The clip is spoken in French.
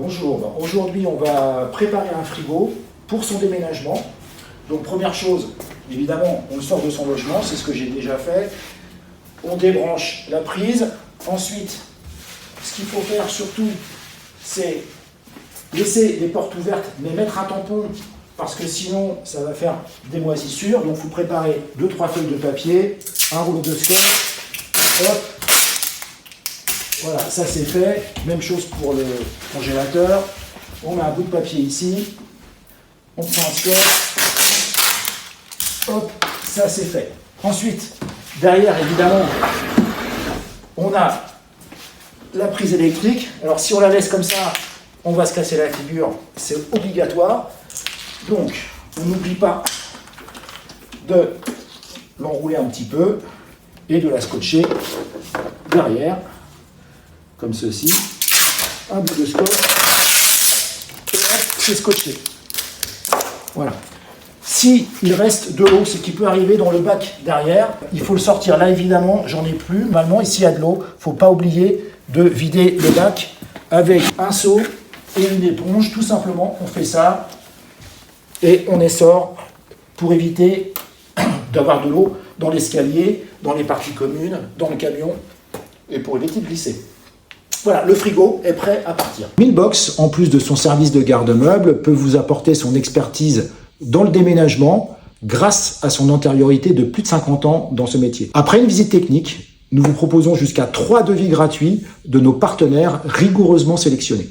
Bonjour, aujourd'hui on va préparer un frigo pour son déménagement. Donc première chose, évidemment, on le sort de son logement, c'est ce que j'ai déjà fait. On débranche la prise. Ensuite, ce qu'il faut faire surtout, c'est laisser les portes ouvertes, mais mettre un tampon, parce que sinon ça va faire des moisissures. Donc vous préparez 2-3 feuilles de papier, un rouleau de scotch, hop. Voilà, ça c'est fait. Même chose pour le congélateur. On met un bout de papier ici. On prend un scotch. Hop, ça c'est fait. Ensuite, derrière évidemment, on a la prise électrique. Alors si on la laisse comme ça, on va se casser la figure. C'est obligatoire. Donc, on n'oublie pas de l'enrouler un petit peu et de la scotcher derrière. Comme ceci, un bout de scotch, et là, c'est scotché. Voilà. Si il reste de l'eau, ce qui peut arriver dans le bac derrière, il faut le sortir. Là, évidemment, j'en ai plus. Normalement, ici, il y a de l'eau. Il ne faut pas oublier de vider le bac avec un seau et une éponge. Tout simplement, on fait ça et on essore pour éviter d'avoir de l'eau dans l'escalier, dans les parties communes, dans le camion et pour éviter de glisser. Voilà, le frigo est prêt à partir. Millbox, en plus de son service de garde-meubles, peut vous apporter son expertise dans le déménagement grâce à son antériorité de plus de 50 ans dans ce métier. Après une visite technique, nous vous proposons jusqu'à 3 devis gratuits de nos partenaires rigoureusement sélectionnés.